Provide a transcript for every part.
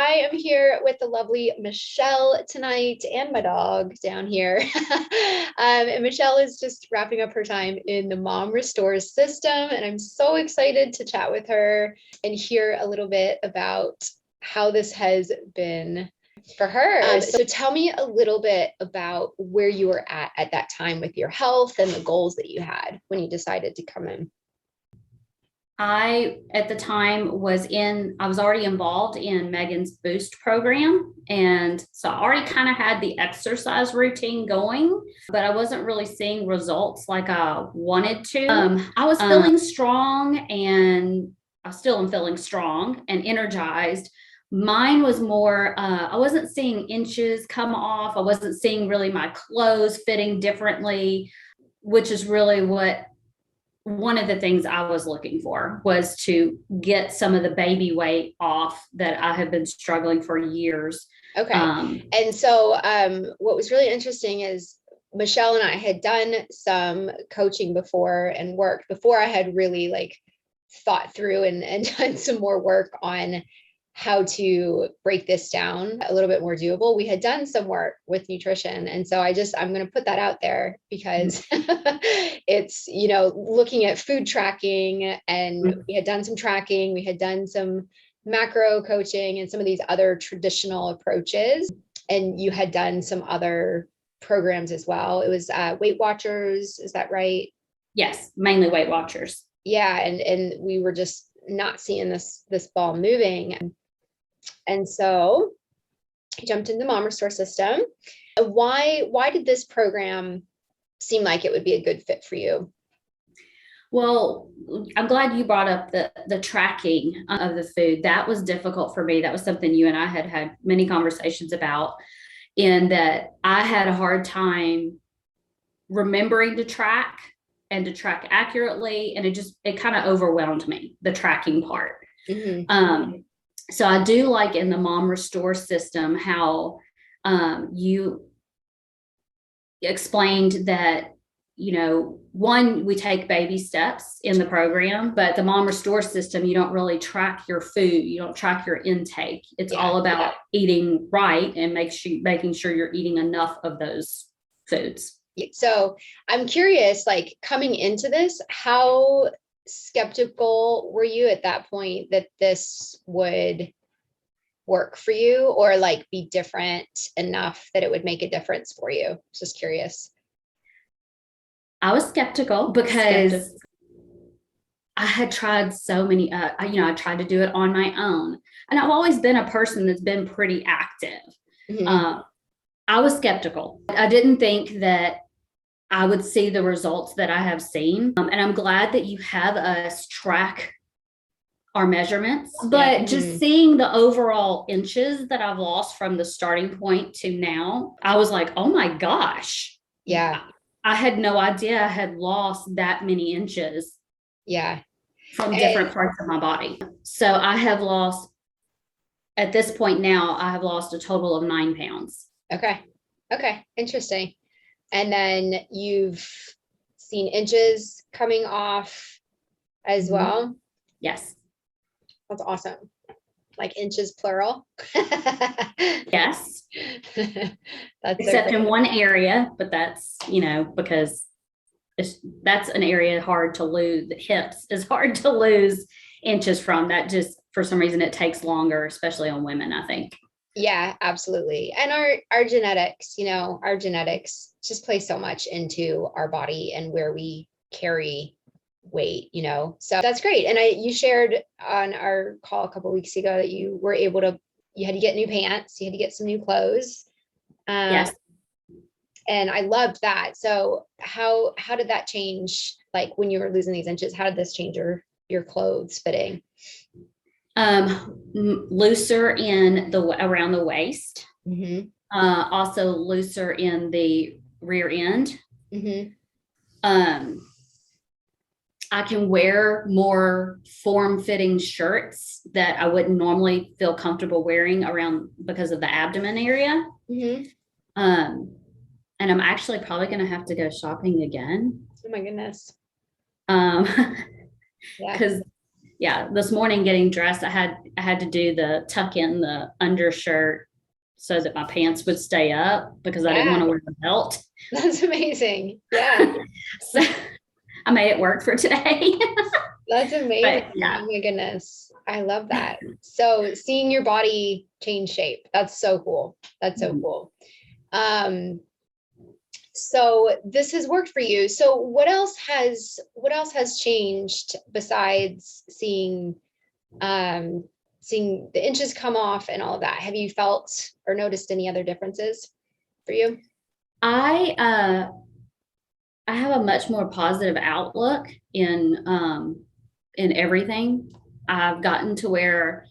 I am here with the lovely Michelle tonight and my dog down here. And Michelle is just wrapping up her time in the Mom Restores system. And I'm so excited to chat with her and hear a little bit about how this has been for her. So tell me a little bit about where you were at that time with your health and the goals that you had when you decided to come in. I, at the time, I was already involved in Megan's Boost program. And so I already kind of had the exercise routine going, but I wasn't really seeing results like I wanted to. I was feeling strong, and I still am feeling strong and energized. Mine was more, I wasn't seeing inches come off. I wasn't seeing really my clothes fitting differently, which is really one of the things I was looking for, was to get some of the baby weight off that I have been struggling for years. Okay. And so what was really interesting is Michelle and I had done some coaching before and worked before I had really thought through and done some more work on how to break this down a little bit more doable. We had done some work with nutrition. And so I'm going to put that out there because it's, looking at food tracking, and we had done some tracking, we had done some macro coaching and some of these other traditional approaches. And you had done some other programs as well. It was Weight Watchers. Is that right? Yes, mainly Weight Watchers. Yeah. And we were just not seeing this ball moving. And so I jumped into the Mom Restore system. Why did this program seem like it would be a good fit for you? Well, I'm glad you brought up the tracking of the food. That was difficult for me. That was something you and I had many conversations about, in that I had a hard time remembering to track and to track accurately. And it kind of overwhelmed me, the tracking part. Mm-hmm. So I do like in the Mom Restore system how you explained that, one, we take baby steps in the program, but the Mom Restore system, you don't really track your food. You don't track your intake. It's all about eating right and making sure you're eating enough of those foods. So I'm curious, coming into this, how skeptical were you at that point that this would work for you, or be different enough that it would make a difference for you? Just curious. I was skeptical because I had tried so many, I tried to do it on my own, and I've always been a person that's been pretty active. Mm-hmm. I was skeptical. I didn't think that I would see the results that I have seen. And I'm glad that you have us track our measurements, but just seeing the overall inches that I've lost from the starting point to now, I was like, oh my gosh. Yeah. I had no idea I had lost that many inches. Yeah. From different parts of my body. So I have lost, at this point now, I have lost a total of 9 pounds. Okay. Interesting. And then you've seen inches coming off as well? Yes. That's awesome. Like inches plural? Yes. That's except in one area, but that's, because that's an area hard to lose. The hips is hard to lose inches from. That just, for some reason, it takes longer, especially on women, I think. Yeah, absolutely. And our genetics, our genetics just play so much into our body and where we carry weight, so that's great. And you shared on our call a couple of weeks ago that you had to get new pants, you had to get some new clothes. Yes. And I loved that. So how did that change? When you were losing these inches, how did this change your clothes fitting? Looser around the waist. Mm-hmm. Also looser in the rear end. Mm-hmm. I can wear more form-fitting shirts that I wouldn't normally feel comfortable wearing around because of the abdomen area. Mm-hmm. And I'm actually probably going to have to go shopping again. Oh my goodness. Because Yeah, this morning getting dressed, I had to do the tuck in the undershirt so that my pants would stay up because I didn't want Yeah, to wear the belt. that's amazing. Yeah, So I made it work for today. that's But amazing. yeah. Oh my goodness. I love that. So seeing your body change shape, that's so cool. That's so cool. Um, so this has worked for you. So what else has changed besides seeing the inches come off and all of that? Have you felt or noticed any other differences for you? I I have a much more positive outlook in everything. I've gotten to where,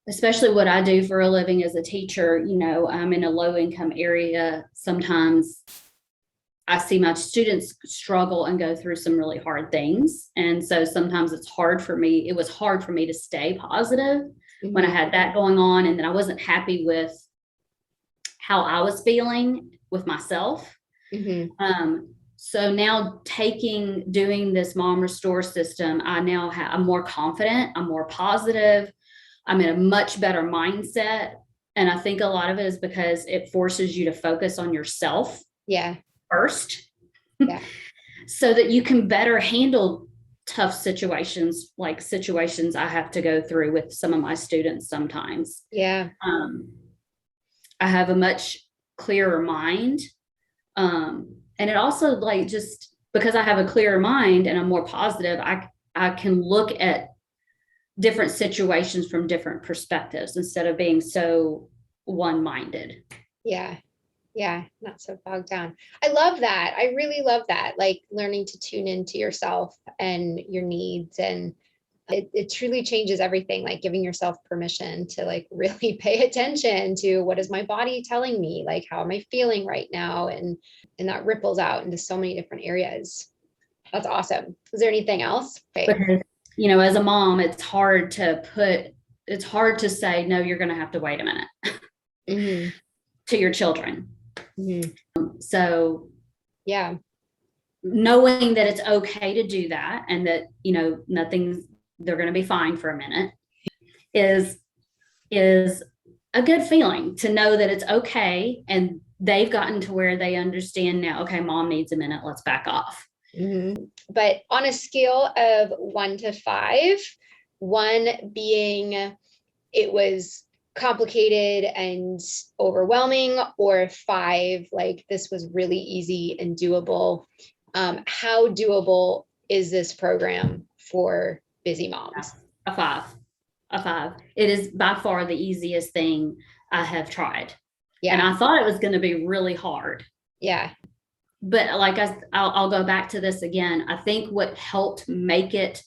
especially what I do for a living as a teacher, I'm in a low income area. Sometimes I see my students struggle and go through some really hard things. And so sometimes it was hard for me to stay positive when I had that going on. And then I wasn't happy with how I was feeling with myself. Mm-hmm. So now doing this mom restore system, I'm more confident, I'm more positive, I'm in a much better mindset. And I think a lot of it is because it forces you to focus on yourself Yeah. first. Yeah. So that you can better handle tough situations, like situations I have to go through with some of my students sometimes. Yeah. I have a much clearer mind. And it also, like, just because I have a clearer mind and I'm more positive, I can look at different situations from different perspectives instead of being so one-minded. Yeah. Yeah. Not so bogged down. I love that. I really love that. Like learning to tune into yourself and your needs, and it truly changes everything, like giving yourself permission to like really pay attention to what is my body telling me, like how am I feeling right now, and that ripples out into so many different areas. That's awesome. Is there anything else? Okay. Because, as a mom, it's hard to say, no, you're going to have to wait a minute Mm-hmm. to your children. Mm-hmm. So Yeah. knowing that it's okay to do that and that, they're going to be fine for a minute is a good feeling to know that it's okay. And they've gotten to where they understand now, okay, mom needs a minute, let's back off. Mm-hmm. But on a scale of 1 to 5, 1 being it was complicated and overwhelming, or 5, like this was really easy and doable. How doable is this program for busy moms? A 5. It is by far the easiest thing I have tried. Yeah. And I thought it was going to be really hard. Yeah. But like I'll go back to this again. I think what helped make it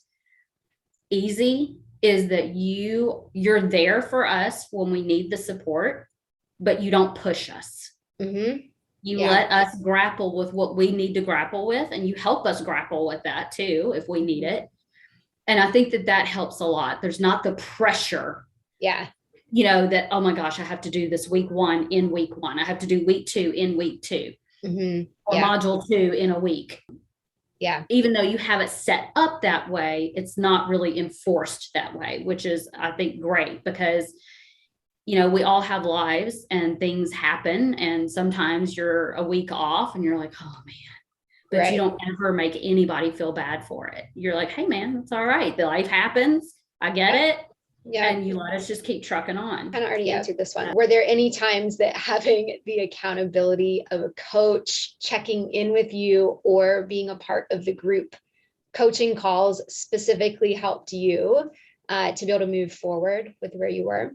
easy is that you're there for us when we need the support, but you don't push us. Mm-hmm. You Yeah. let us grapple with what we need to grapple with, and you help us grapple with that too if we need it. And I think that helps a lot. There's not the pressure. Yeah. That, oh my gosh, I have to do this week 1 in week 1. I have to do week 2 in week 2. Mm-hmm. Or Yeah. module 2 in a week. Yeah. Even though you have it set up that way, it's not really enforced that way, which is, I think, great because, we all have lives and things happen. And sometimes you're a week off and you're like, oh man, but Right. you don't ever make anybody feel bad for it. You're like, hey man, it's all right. The life happens. I get it. Yeah. And you let us just keep trucking on. Kind of already answered this one. Were there any times that having the accountability of a coach checking in with you or being a part of the group coaching calls specifically helped you to be able to move forward with where you were?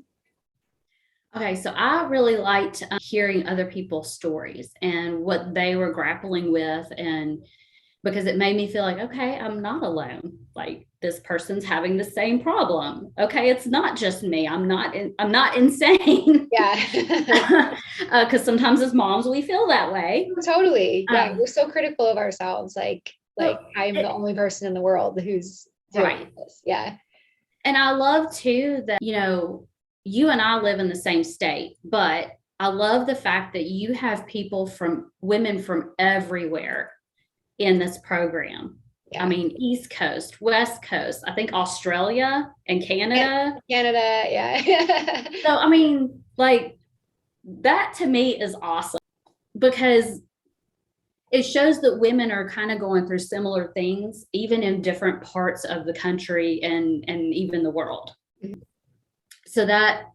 Okay, so I really liked hearing other people's stories and what they were grappling with, and because it made me feel like, okay, I'm not alone. Like this person's having the same problem. Okay, it's not just me. I'm not insane. Yeah. Because sometimes as moms we feel that way. Totally. Yeah, we're so critical of ourselves. Like I'm the only person in the world who's doing right. this. Yeah. And I love too that you and I live in the same state, but I love the fact that you have women from everywhere in this program. I mean, East Coast, West Coast, I think Australia and Canada. Canada, yeah. So, I mean, like that to me is awesome because it shows that women are kind of going through similar things, even in different parts of the country and even the world. Mhm. So that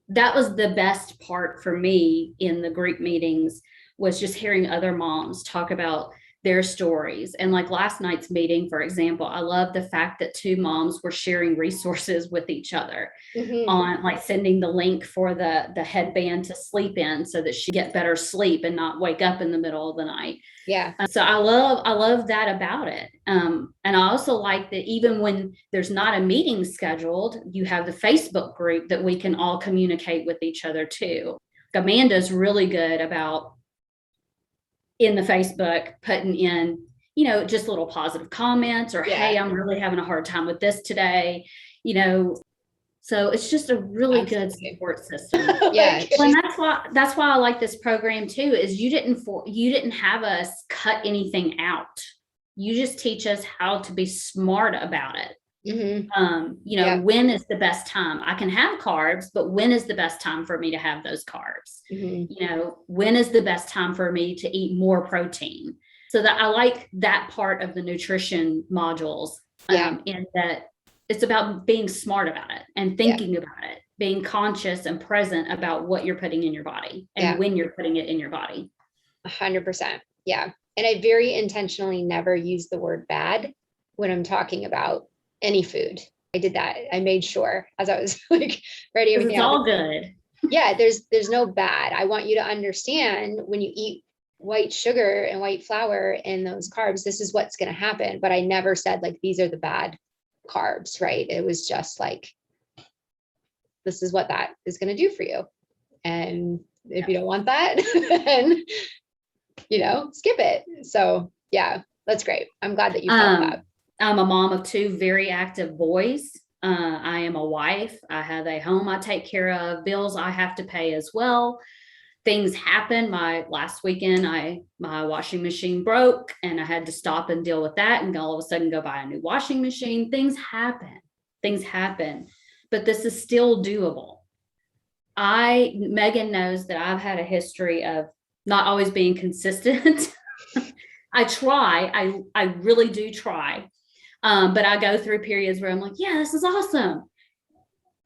was the best part for me in the group meetings, was just hearing other moms talk about their stories. And like last night's meeting, for example, I love the fact that two moms were sharing resources with each other on like sending the link for the headband to sleep in so that she get better sleep and not wake up in the middle of the night. Yeah. So I love that about it. And I also like that even when there's not a meeting scheduled, you have the Facebook group that we can all communicate with each other too. Amanda's really good about in the Facebook putting in, just little positive comments or, hey, I'm really having a hard time with this today, so it's just a really good support system. Yeah. And that's why I like this program too, is you didn't have us cut anything out. You just teach us how to be smart about it. Mm-hmm. When is the best time? I can have carbs, but when is the best time for me to have those carbs? Mm-hmm. When is the best time for me to eat more protein? So that I like that part of the nutrition modules. In that it's about being smart about it and thinking about it, being conscious and present about what you're putting in your body and when you're putting it in your body. 100%. Yeah. And I very intentionally never use the word bad when I'm talking about any food. I did that. I made sure as I was like ready. It's all good. Yeah. There's no bad. I want you to understand when you eat white sugar and white flour and those carbs, this is what's going to happen. But I never said like, these are the bad carbs, right? It was just like, this is what that is going to do for you. And if you don't want that, then, skip it. So yeah, that's great. I'm glad that you felt that. I'm a mom of two very active boys. I am a wife. I have a home I take care of, bills I have to pay as well. Things happen. Last weekend, my washing machine broke and I had to stop and deal with that and all of a sudden go buy a new washing machine. Things happen, but this is still doable. Megan knows that I've had a history of not always being consistent. I really do try. But I go through periods where I'm like, yeah, this is awesome.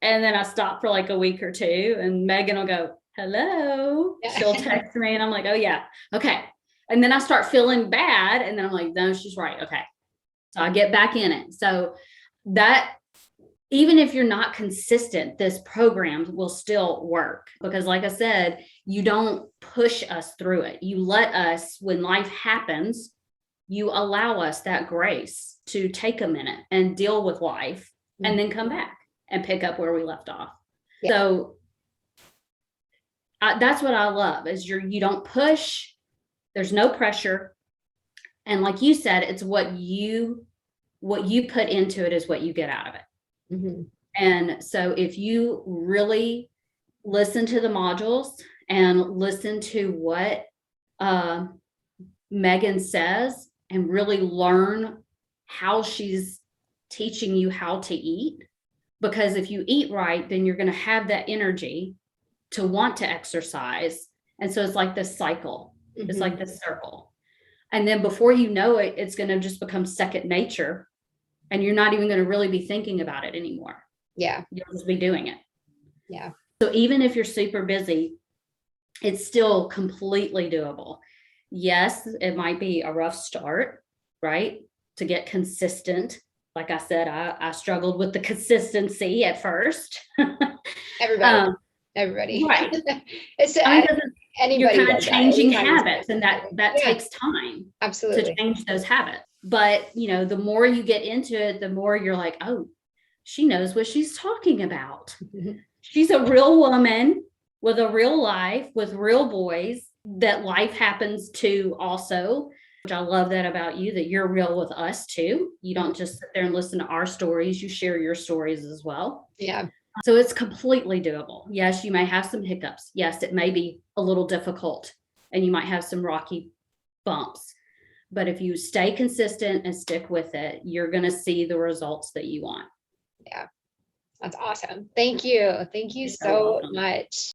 And then I stop for like a week or two and Megan will go, hello. She'll text me and I'm like, oh yeah. Okay. And then I start feeling bad. And then I'm like, no, she's right. Okay. So I get back in it. So that even if you're not consistent, this program will still work because like I said, you don't push us through it. You let us, when life happens, you allow us that grace to take a minute and deal with life and then come back and pick up where we left off. So that's what I love is you don't push, there's no pressure. And like you said, it's what you put into it is what you get out of it. And so if you really listen to the modules and listen to what Megan says and really learn how she's teaching you how to eat, because if you eat right, then you're going to have that energy to want to exercise. And so it's like this cycle. It's like this circle. And then before you know it, it's going to just become second nature. And you're not even going to really be thinking about it anymore. Yeah. You'll just be doing it. Yeah. So even if you're super busy, it's still completely doable. Yes, it might be a rough start, right? To get consistent. Like I said, I struggled with the consistency at first. Everybody. Right. Anybody you're kind of changing habits and that Yeah. takes time. Absolutely. To change those habits. But, the more you get into it, the more you're like, oh, she knows what she's talking about. She's a real woman with a real life, with real boys that life happens to also, which I love that about you, that you're real with us too. You don't just sit there and listen to our stories. You share your stories as well. Yeah. So it's completely doable. Yes, you may have some hiccups. Yes, it may be a little difficult and you might have some rocky bumps. But if you stay consistent and stick with it, you're going to see the results that you want. Yeah, that's awesome. Thank you. Thank you You're so welcome. much.